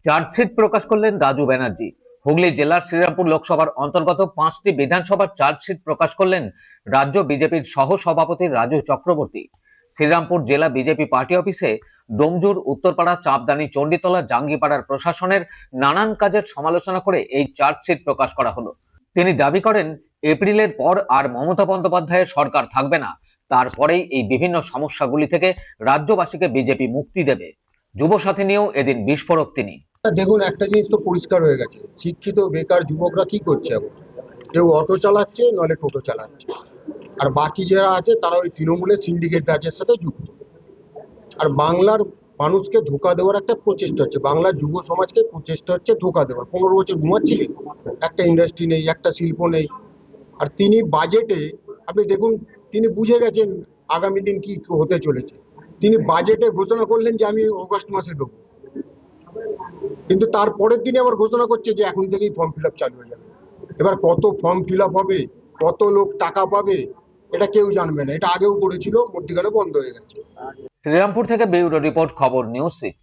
Chargesheet প্রকাশ করলেন রাজু ব্যানার্জি। হুগলি জেলার শ্রীরামপুর লোকসভার অন্তর্গত 5টি বিধানসভার চার্জশিট প্রকাশ করলেন রাজ্য বিজেপির সহ সভাপতি রাজু চক্রবর্তী। শ্রীরামপুর জেলা বিজেপি পার্টি অফিসে ডোমজুর, উত্তরপাড়া, চাপদানি, চণ্ডীতলা, জাঙ্গিপাড়ার প্রশাসনের নানান কাজের সমালোচনা করে এই চার্জশিট প্রকাশ করা হলো। তিনি দাবি করেন, এপ্রিলের পর আর মমতা বন্দ্যোপাধ্যায়ের সরকার থাকবে না, তারপরেই এই বিভিন্ন সমস্যাগুলি থেকে রাজ্যবাসীকে বিজেপি মুক্তি দেবে। যুবসাথী নিয়েও এদিন বিস্ফোরক তিনি। দেখুন, একটা জিনিস তো পরিষ্কার হয়ে গেছে, শিক্ষিত বেকার যুবকরা কি করছে এখন? কেউ অটো চালাচ্ছে, নলে টোটো চালাচ্ছে, আর বাকি যারা আছে তারা ওই তৃণমূলের সিন্ডিকেট রাজের সাথে যুক্ত। আর বাংলার মানুষকে ধোকা দেওয়ার একটা প্রচেষ্টা হচ্ছে, বাংলার যুব সমাজকে প্রচেষ্টা হচ্ছে ধোকা দেওয়ার। 15 বছর ঘুমাচ্ছিলেন, একটা ইন্ডাস্ট্রি নেই, একটা শিল্প নেই। আর তিনি বাজেটে, আপনি দেখুন, তিনি বুঝে গেছেন আগামী দিন কি হতে চলেছে। তিনি বাজেটে ঘোষণা করলেন যে আমি অগস্ট মাসে দেবো, কিন্তু তার পরের দিনে আবার ঘোষণা করছে যে এখন থেকেই ফর্ম ফিল আপ চালু হয়ে যাবে। এবার কত ফর্ম ফিল আপ হবে, কত লোক টাকা পাবে, এটা কেউ জানবে না। এটা আগেও করেছিল, মধ্যিখানে বন্ধ হয়ে গেছে। শ্রীরামপুর থেকে ব্যুরো রিপোর্ট, খবর নিউজ 6।